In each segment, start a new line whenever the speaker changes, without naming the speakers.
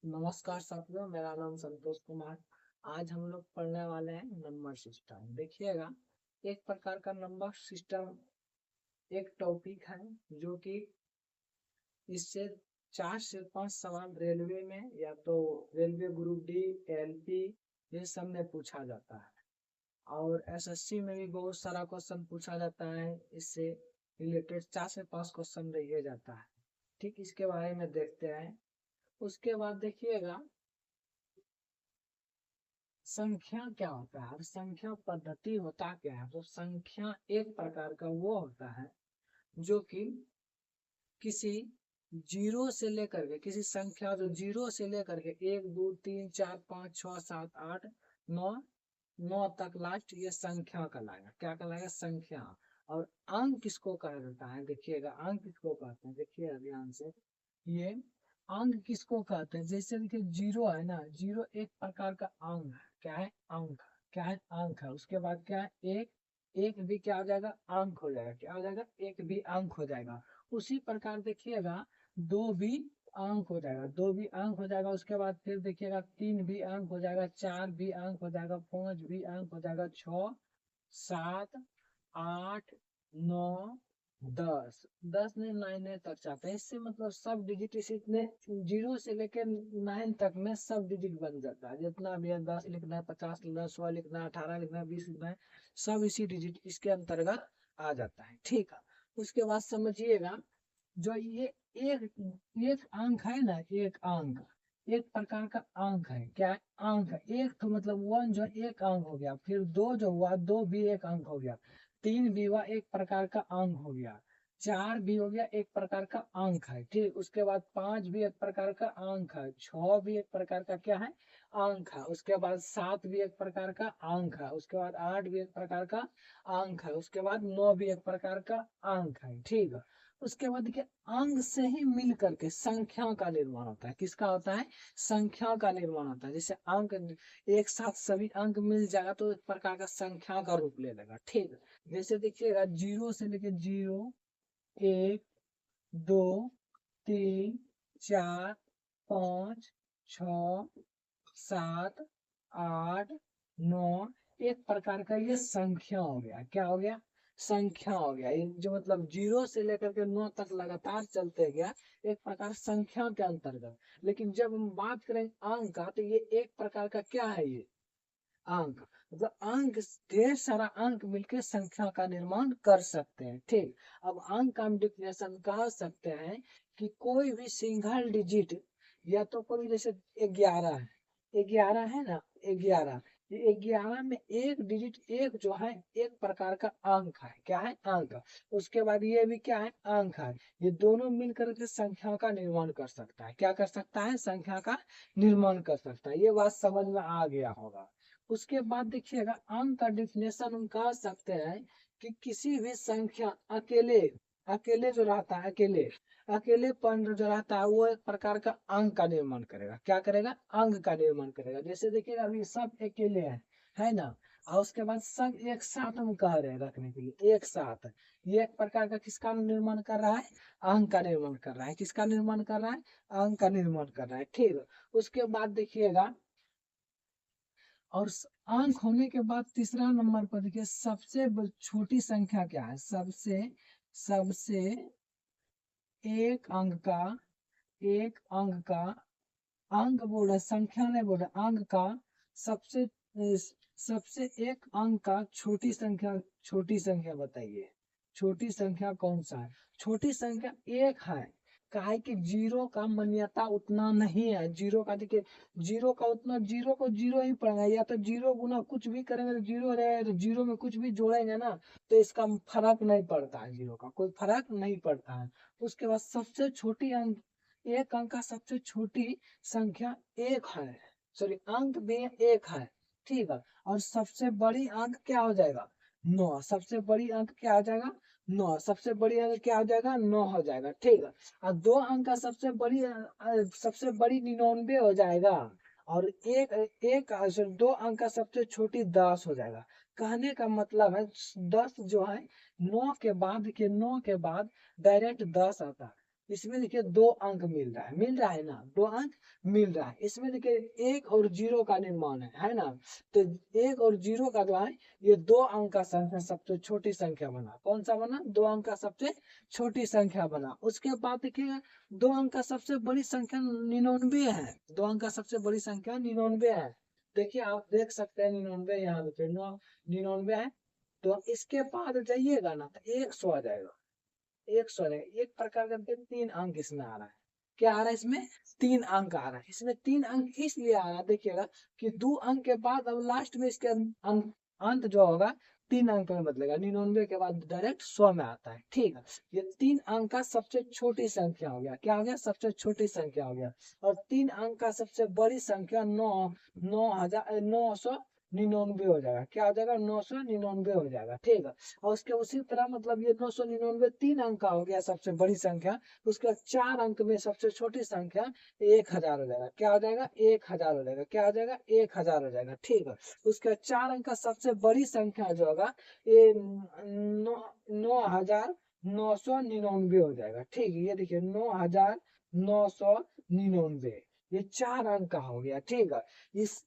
नमस्कार साथियों, मेरा नाम संतोष कुमार। आज हम लोग पढ़ने वाले हैं नंबर सिस्टम। देखिएगा, एक प्रकार का नंबर सिस्टम एक टॉपिक है जो कि इससे 4 से 5 सवाल रेलवे में या तो रेलवे ग्रुप डी, एलपी ये सब में पूछा जाता है। और एसएससी में भी बहुत सारा क्वेश्चन पूछा जाता है। इससे रिलेटेड 4 से 5 क्वेश्चन रह जाता है। ठीक, इसके बारे में देखते हैं। उसके बाद देखिएगा, संख्या क्या होता है और संख्या पद्धति होता क्या है। तो संख्या एक प्रकार का वो होता है जो कि किसी जीरो से लेकर के, किसी संख्या जो जीरो से लेकर के 1 2 3 4 5 6 7 8 9 9 तक लास्ट, ये संख्या कहलाएगा। क्या कहलाएगा? संख्या। और अंक किसको कहा जाता है? देखिएगा, अंक किसको कहते हैं, देखिएगा ध्यान से। ये अंक किसको कहते हैं? जैसे देखिए, जीरो है ना, जीरो एक प्रकार का अंक है। क्या है? अंक। क्या है? अंक है। उसके बाद क्या है? एक। एक भी क्या हो जाएगा? अंक हो जाएगा। क्या हो जाएगा? एक भी अंक हो जाएगा। उसी प्रकार देखिएगा, दो भी अंक हो जाएगा। दो भी अंक हो जाएगा। उसके बाद फिर देखिएगा, तीन भी अंक हो जाएगा, चार भी अंक हो जाएगा, पांच भी अंक हो जाएगा, 6 7 8 9 10। 10 में 9 तक जाते हैं। इससे मतलब सब डिजिट इतने जीरो से लेकर 9 तक में सब डिजिट बन जाता है। जितना भी है, 10 लिखना है, 50 लिखना है, 100 लिखना है, 18 लिखना है, 20 लिखना है, सब इसी डिजिट इसके अंतर्गत आ जाता है। ठीक है। उसके बाद समझिएगा, जो ये एक एक अंक है ना, एक अंक एक प्रकार का अंक है। क्या है? अंक है। एक तो मतलब वन जो एक अंक हो गया, फिर दो जो हुआ, दो भी एक अंक हो गया, तीन भी हुआ एक प्रकार का अंक हो गया, चार भी हो गया एक प्रकार का अंक है। ठीक, उसके बाद पांच भी एक प्रकार का अंक है, छह भी एक प्रकार का क्या है? अंक है। उसके बाद सात भी एक प्रकार का अंक है। उसके बाद आठ भी एक प्रकार का अंक है। उसके बाद नौ भी एक प्रकार का अंक है। ठीक है। उसके बाद देखिए, अंक से ही मिल करके संख्या का निर्माण होता है। किसका होता है? संख्या का निर्माण होता है। जैसे अंक एक साथ सभी अंक मिल जाएगा तो एक प्रकार का संख्या का रूप ले लेगा। ठीक है। जैसे देखिएगा, जीरो से लेके जीरो, एक, दो, तीन, चार, पाँच, छ, सात, आठ, नौ, एक प्रकार का ये संख्या हो गया। क्या हो गया? संख्या हो गया। ये जो मतलब जीरो से लेकर के नौ तक लगातार चलते गया, एक प्रकार संख्या के अंतर्गत। लेकिन जब हम बात करें अंक का, तो ये एक प्रकार का क्या है? ये अंक मतलब अंक, ढेर सारा अंक मिलकर संख्या का निर्माण कर सकते हैं। ठीक। अब अंक का हम डिफिनेशन कह सकते हैं कि कोई भी सिंगल डिजिट, या तो कोई जैसे 11 है, 11 है ना, 11, ये 11 में एक डिजिट एक जो है एक प्रकार का अंक है। क्या है? अंक। उसके बाद ये भी क्या है? अंक है। ये दोनों मिलकर के संख्या का निर्माण कर सकता है। क्या कर सकता है? संख्या का निर्माण कर सकता है। ये बात समझ में आ गया होगा। उसके बाद देखिएगा, अंक का डिफिनेशन हम कह सकते हैं कि किसी भी संख्या अकेले, अकेले जो रहता है, अकेले अकेलेपन जो रहता है, वो एक प्रकार का अंक का निर्माण करेगा। क्या करेगा? अंक का निर्माण करेगा। जैसे देखिएगा, अभी सब अकेले है ना, और उसके बाद सब एक साथ हम कह रहे हैं रखने के लिए, एक साथ, ये एक प्रकार का किसका निर्माण कर रहा है? अंक का निर्माण कर रहा है। किसका निर्माण कर रहा है? अंक का निर्माण कर रहा है। ठीक। उसके बाद देखिएगा, और अंक होने के बाद तीसरा नंबर पर देखिए, सबसे छोटी संख्या क्या है? सबसे सबसे एक अंक का, एक अंक का, अंक बोल रहे, संख्या नहीं बोल रहे, अंक का सबसे सबसे एक अंक का छोटी संख्या, छोटी संख्या बताइए। छोटी संख्या कौन सा है? छोटी संख्या एक है। काहे कि जीरो का मान्यता उतना नहीं है। जीरो का देखिए, जीरो का उतना, जीरो को जीरो ही पढ़ना है। या तो जीरो गुना कुछ भी करेंगे तो जीरो रहेगा, तो जीरो में कुछ भी जोड़ेंगे ना तो इसका फर्क नहीं पड़ता है। जीरो का कोई फर्क नहीं पड़ता है। उसके बाद सबसे छोटी अंक, एक अंक का सबसे छोटी संख्या एक है, सॉरी अंक भी एक है। ठीक है। और सबसे बड़ी अंक क्या हो जाएगा? 9। सबसे बड़ी अंक क्या हो जाएगा? 9। सबसे बड़ी अंक क्या हो जाएगा? 9 हो जाएगा। ठीक है। और दो अंक का सबसे बड़ी 99 हो जाएगा। और एक एक दो अंक का सबसे छोटी 10 हो जाएगा। कहने का मतलब है, 10 जो है 9 के बाद, के 9 के बाद डायरेक्ट 10 आता है। इसमें देखिए 2 अंक मिल रहा है ना, 2 अंक मिल रहा है। इसमें देखिए 1 और 0 का निर्माण है ना। तो 1 और 0 का जो है ये 2 अंक का संख्या सबसे छोटी संख्या बना। कौन सा बना? 2 अंक का सबसे छोटी संख्या बना। उसके बाद देखिएगा 2 अंक का सबसे बड़ी संख्या 99 है। 2 अंक का सबसे बड़ी संख्या 99 है। देखिए आप देख सकते हैं 99 यहाँ पे 99 है। तो इसके बाद जाइएगा ना तो 100 आ जाएगा। 100 है। एक प्रकार का 3 अंक इसमें आ रहा है। क्या आ रहा है इसमें? 3 अंक आ रहा है। इसमें 3 अंक इसलिए आ रहा है, देखिएगा कि 2 अंक के बाद अब लास्ट में इसके अंत जो होगा 3 अंक में बदलेगा। 99 के बाद डायरेक्ट 100 में आता है। ठीक है, ये 3 अंक का सबसे छोटी संख्या हो गया। क्या हो गया? सबसे छोटी संख्या हो गया। और 3 अंक का सबसे बड़ी संख्या 9,999 हो जाएगा। क्या हो जाएगा? 999 हो जाएगा। ठीक है, और उसके उसी तरह मतलब ये 999 3 अंक का हो गया सबसे बड़ी संख्या। उसके बाद 4 अंक में सबसे छोटी संख्या 1000 हो जाएगा। क्या हो जाएगा? 1000 हो जाएगा। क्या हो जाएगा? 1000 हो जाएगा। ठीक है, उसके बाद 4 अंक का सबसे बड़ी संख्या जो होगा ये 9,999 हो जाएगा। ठीक है, ये देखिए 9,999 ये 4 अंक का हो गया। ठीक है,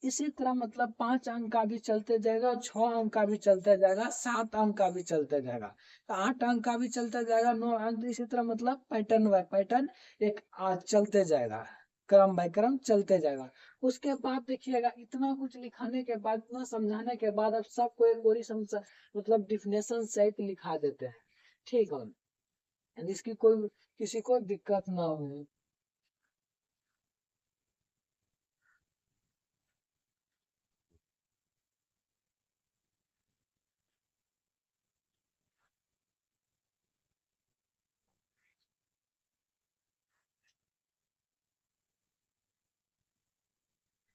इसी तरह मतलब 5 अंक का भी चलते जाएगा, 6 अंक का भी चलते जाएगा, 7 अंक का भी चलते जाएगा, 8 अंक का भी चलते जाएगा, 9 अंक। इसी तरह मतलब पैटर्न बाय पैटर्न एक चलते जाएगा, क्रम बाय क्रम चलते जाएगा। उसके बाद देखिएगा इतना कुछ लिखाने के बाद, इतना समझाने के बाद अब सबको एक और मतलब डिफिनेशन सहित लिखा देते हैं। ठीक है, जिसकी कोई किसी को दिक्कत ना हो।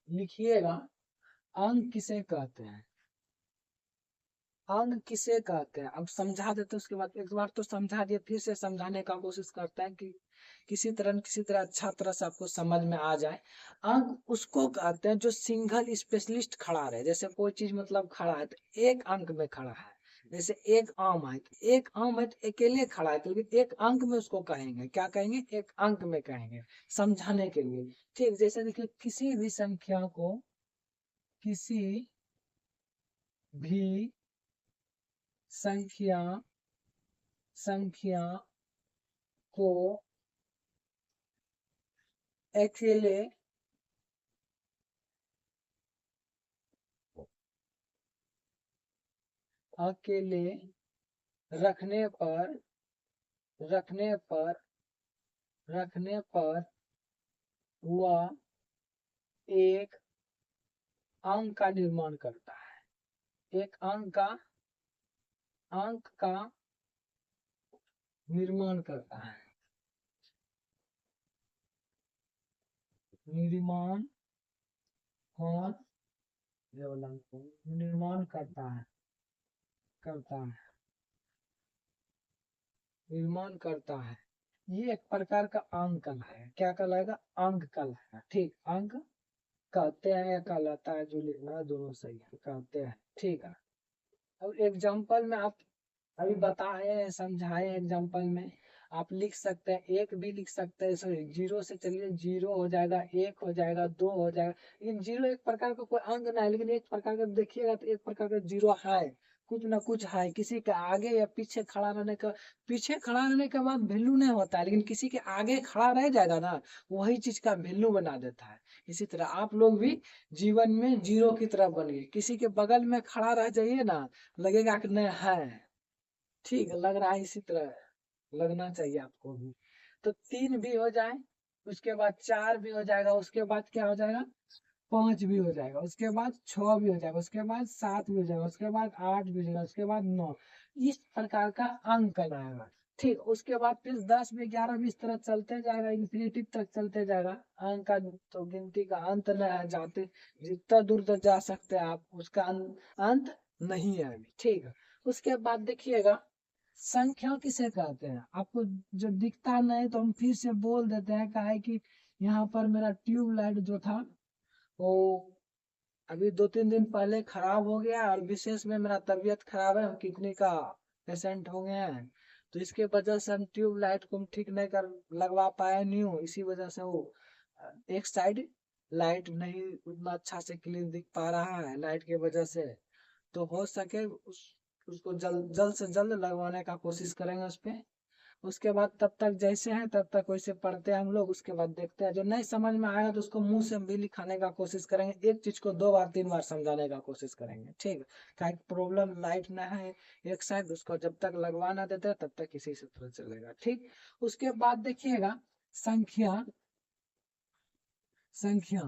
लिखिएगा, अंक किसे कहते हैं? अंग किसे कहते हैं? अब समझा देते, उसके बाद एक बार तो समझा दिए, फिर से समझाने का कोशिश करते हैं कि किसी तरह अच्छा तरह से आपको समझ में आ जाए। अंग उसको कहते हैं जो सिंगल स्पेशलिस्ट खड़ा रहे। जैसे कोई चीज मतलब खड़ा है तो एक अंक में खड़ा है। जैसे एक आम है तो एक आम है तो अकेले खड़ा है, तो एक अंक में उसको कहेंगे। क्या कहेंगे? एक अंक में कहेंगे, समझाने के लिए। ठीक, जैसे देखिए किसी भी संख्या को, किसी भी संख्या संख्या को अकेले अकेले रखने पर रखने पर रखने पर वह एक अंक का निर्माण करता है। एक अंक का निर्माण करता है। निर्माण और निर्माण करता है निर्माण करता है। ये एक प्रकार का अंक कला है। क्या कहलाएगा? अंक कला है। ठीक, अंक कहते हैं या कहलाता है, जो लिखना है दोनों सही है, कहते हैं। ठीक है, अब एग्जाम्पल में आप अभी बताए हैं, समझाए एग्जाम्पल में, आप लिख सकते हैं। एक भी लिख सकते हैं, सॉरी 0 से चलिए, 0 हो जाएगा, 1 हो जाएगा, 2 हो जाएगा। लेकिन 0 एक प्रकार का कोई अंक ना है, लेकिन एक प्रकार का देखिएगा तो एक प्रकार का 0 है। कुछ ना कुछ है, किसी के आगे या पीछे खड़ा रहने का, पीछे खड़ा रहने के बाद वैल्यू नहीं होता है, लेकिन किसी के आगे खड़ा रह जाएगा ना, वही चीज का वैल्यू बना देता है। इसी तरह आप लोग भी जीवन में 0 की तरह बनिए। किसी के बगल में खड़ा रह जाइए ना, लगेगा कि नहीं है। ठीक है, लग रहा है, इसी तरह लगना चाहिए आपको भी। तो 3 भी हो जाए, उसके बाद 4 भी हो जाएगा, उसके बाद क्या हो जाएगा? 5 भी हो जाएगा, उसके बाद 6 भी हो जाएगा, उसके बाद 7 भी हो जाएगा, उसके बाद 8 भी हो जाएगा, उसके बाद 9। इस प्रकार का अंक आएगा। ठीक, उसके बाद फिर 10 भी, 11 भी, इस तरह चलते जाएगा, इंफिनिटी तक चलते जाएगा। अंक का तो गिनती का अंत नहीं है, जाते जितना दूर तक जा सकते हैं आप, उसका अंत नहीं है अभी। ठीक है, उसके बाद देखिएगा संख्या किसे कहते हैं? आपको जो दिखता नहीं तो हम फिर से बोल देते हैं। क्या है कि यहाँ पर मेरा ट्यूबलाइट जो था वो अभी 2-3 दिन पहले खराब हो गया, और विशेष में मेरा तबीयत खराब है, किडनी का पेशेंट हो गया है। तो इसके वजह से हम ट्यूब लाइट को हम ठीक नहीं कर लगवा पाए न्यू, इसी वजह से वो एक साइड लाइट नहीं उतना अच्छा से क्लियर दिख पा रहा है लाइट की वजह से। तो हो सके उसको जल्द जल्द से जल्द लगवाने का कोशिश करेंगे उस पे। उसके बाद तब तक जैसे हैं तब तक वैसे पढ़ते हैं हम लोग, उसके बाद देखते हैं जो नहीं समझ में आएगा तो उसको मुंह से भी लिखाने का कोशिश करेंगे, एक चीज को 2 बार 3 बार समझाने का कोशिश करेंगे, ठीक है। क्या प्रॉब्लम लाइट ना है एक साइड, उसको जब तक लगवा ना देते तब तक किसी से पता चलेगा, ठीक। उसके बाद देखिएगा संख्या, संख्या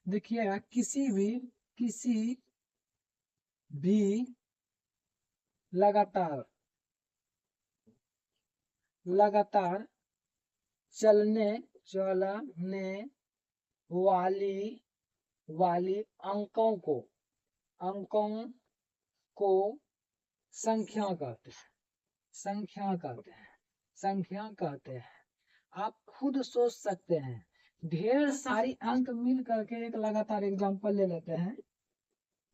देखिएगा किसी भी लगातार लगातार चलने चलने वाली वाली अंकों को संख्या कहते हैं, संख्या कहते हैं, संख्या कहते हैं। आप खुद सोच सकते हैं, ढेर सारी अंक मिल करके एक लगातार एग्जांपल ले लेते हैं।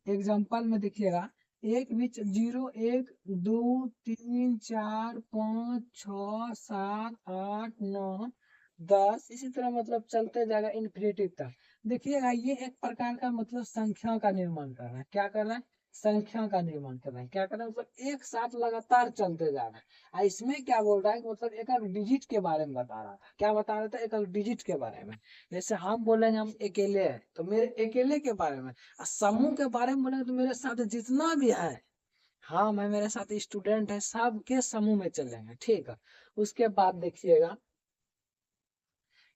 एग्जांपल में देखिएगा एक बीच 0 1 2 3 4 5 6 7 8 9 10 इसी तरह मतलब चलते जाएगा इन्फिनिटी तक। देखिएगा ये एक प्रकार का मतलब संख्या का निर्माण कर रहा है, क्या कर रहा है, संख्या का निर्माण कर रहा है, क्या कर रहा है मतलब एक साथ लगातार चलते जा रहा है। इसमें क्या बोल रहा है कि मतलब एक डिजिट के बारे में बता रहा था, क्या बता रहा था, एक डिजिट के बारे में। जैसे हम बोलेंगे हम अकेले हैं तो मेरे अकेले के बारे में, और समूह के बारे में बोलेंगे तो मेरे साथ जितना भी है, हाँ मैं मेरे साथ स्टूडेंट है सबके समूह में चलेंगे, ठीक है। उसके बाद देखिएगा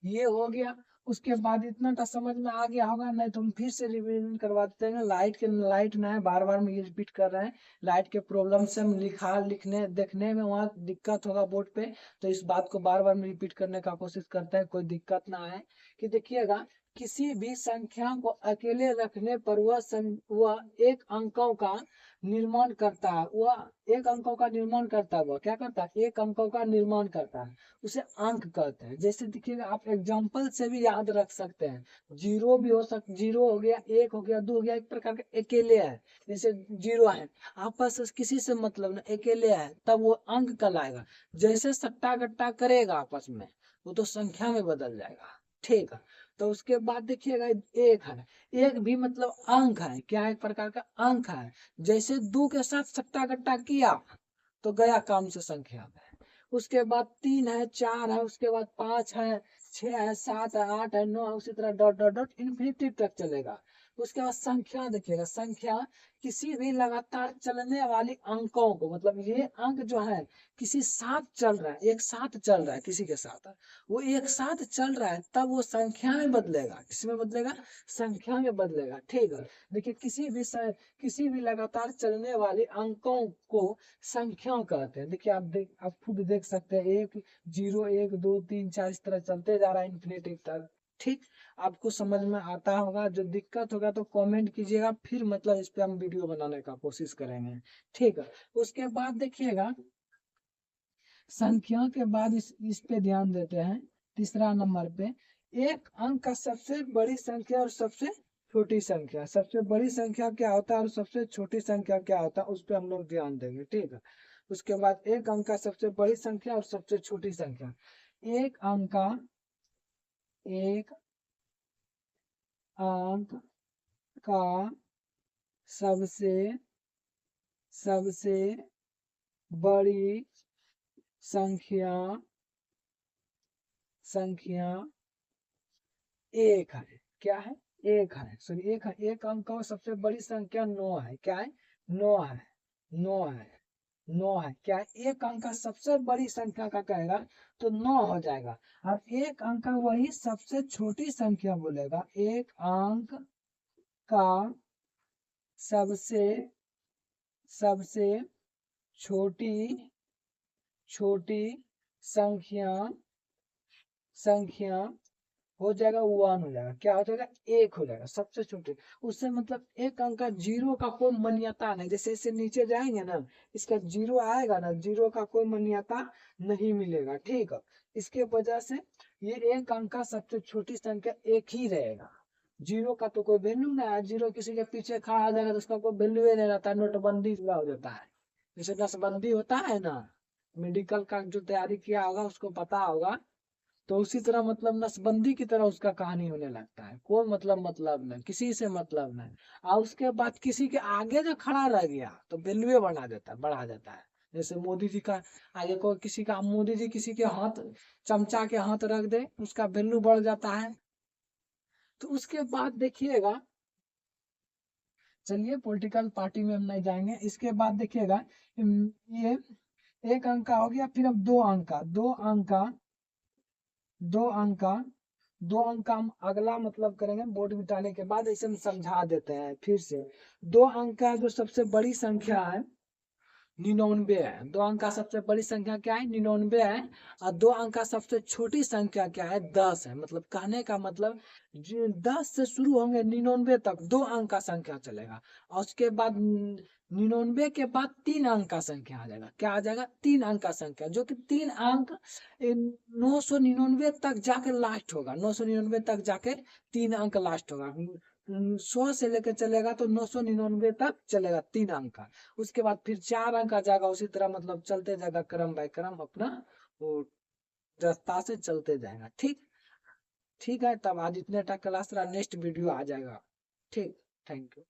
ये हो गया। उसके बाद इतना तो समझ में आ गया होगा, नहीं तो हम फिर से रिवीजन करवा देते हैं। लाइट ना है, बार बार में ये रिपीट कर रहे हैं। लाइट के प्रॉब्लम से हम लिखने देखने में वहाँ दिक्कत होगा बोर्ड पे, तो इस बात को बार बार में रिपीट करने का कोशिश करते हैं, कोई दिक्कत ना आए। कि देखिएगा किसी भी संख्या को अकेले रखने पर वह एक अंकों का निर्माण करता है, वह एक अंकों का निर्माण करता है, वह क्या करता है, एक अंकों का निर्माण करता है, उसे अंक कहते हैं। जैसे देखिएगा आप एग्जाम्पल से भी याद रख सकते हैं, जीरो भी हो सकता, जीरो हो गया, एक हो गया, दो हो गया, एक प्रकार के अकेले है। जैसे जीरो है आपस में किसी से मतलब ना, अकेले है तब वो अंक कहलाएगा। जैसे सट्टा गट्टा करेगा आपस में वो तो संख्या में बदल जाएगा, ठीक है। तो उसके बाद देखिएगा एक है, एक भी मतलब अंक है, क्या एक प्रकार का अंक है। जैसे दो के साथ सट्टा गट्टा किया तो गया काम से संख्या में। उसके बाद 3 है, 4 है, उसके बाद 5 है, 6 है, 7 है, 8 है, 9 है, उसी तरह डॉट डॉट डॉट इन्फिनिटी तक चलेगा। उसके बाद संख्या देखिएगा, संख्या किसी भी लगातार चलने वाली अंकों को, मतलब ये अंक जो है किसी साथ चल रहा है, एक साथ चल रहा है किसी के साथ, वो एक साथ चल रहा है तब वो संख्या में बदलेगा, किसमें बदलेगा, संख्या में बदलेगा, ठीक है। देखिए किसी भी लगातार चलने वाले अंकों को संख्या कहते हैं। देखिए आप खुद देख सकते हैं, 1 0 1 2 3 4 इस तरह चलते जा रहा है इन्फिनिटी तक, ठीक। आपको समझ में आता होगा, जो दिक्कत होगा तो कमेंट कीजिएगा, फिर मतलब इस पे हम वीडियो बनाने का कोशिश करेंगे, ठीक है। उसके बाद देखिएगा संख्या के बाद इस पे ध्यान देते हैं, तीसरा नंबर पे एक अंक का सबसे बड़ी संख्या और सबसे छोटी संख्या, सबसे बड़ी संख्या क्या होता है और सबसे छोटी संख्या क्या होता है उस पे हम लोग ध्यान देंगे, ठीक है। उसके बाद एक अंक का सबसे बड़ी संख्या और सबसे छोटी संख्या, एक अंक का एक अंक का सबसे सबसे बड़ी संख्या संख्या एक है, क्या है, एक है, सॉरी एक है। एक अंक का सबसे बड़ी संख्या 9 है, क्या है, 9 है, 9 है, 9 है, क्या है, एक अंक का सबसे बड़ी संख्या का कहेगा तो 9 हो जाएगा। अब एक अंक का वही सबसे छोटी संख्या बोलेगा, एक अंक का सबसे सबसे छोटी छोटी संख्या संख्या हो जाएगा 1 हो जाएगा, क्या हो जाएगा, 1 हो जाएगा, सबसे छोटे। उससे मतलब एक अंक का जीरो का कोई मान्यता नहीं, जैसे इससे नीचे जाएंगे ना इसका जीरो आएगा ना, जीरो का कोई मान्यता नहीं मिलेगा, ठीक है। इसके वजह से ये एक अंक का सबसे छोटी संख्या एक ही रहेगा, जीरो का तो कोई वैल्यू ना है, जीरो किसी के पीछे खड़ा हो जाएगा तो उसका कोई वैल्यू ही नहीं रहता, नोटबंदी हो जाता है, जैसे नसबंदी होता है ना, मेडिकल का जो तैयारी किया होगा उसको पता होगा। तो उसी तरह मतलब नसबंदी की तरह उसका कहानी होने लगता है, कोई मतलब नहीं, किसी से मतलब नहीं। और उसके बाद किसी के आगे जो खड़ा रह गया तो वैल्यू बना देता है, बढ़ा देता है। जैसे मोदी जी का आगे को किसी का, मोदी जी किसी के हाथ, चमचा के हाथ रख दे, उसका वैल्यू बढ़ जाता है। तो उसके बाद देखिएगा, चलिए पॉलिटिकल पार्टी में हम नहीं जाएंगे। इसके बाद देखिएगा, ये एक अंक का हो गया, फिर अब दो अंक का, दो अंक का, दो अंक का हम अगला मतलब करेंगे बोर्ड मिटाने के बाद। ऐसे हम समझा देते हैं फिर से। दो अंक का जो सबसे बड़ी संख्या है 99 है। दो अंक का सबसे बड़ी संख्या क्या है? 99 है। और दो अंक का सबसे छोटी संख्या क्या है? 10 है। मतलब कहने का मतलब 10 से शुरू होंगे 99 तक दो अंक का संख्या चलेगा। और उसके बाद 99 के बाद 3 अंक का संख्या आ जाएगा। क्या आ जाएगा? 3 अंक का संख्या, जो कि 3 अंक 999 तक जाके लास्ट होगा। 999 तक जाके 3 अंक लास्ट होगा। 100 से लेकर चलेगा तो 999 तक चलेगा 3 अंक का। उसके बाद फिर 4 अंक आ जाएगा। उसी तरह मतलब चलते जाएगा, क्रम बाय क्रम अपना वो रास्ता से चलते जाएगा। ठीक, ठीक है, तब आज इतने तक क्लास रहा, नेक्स्ट वीडियो आ जाएगा। ठीक, थैंक यू।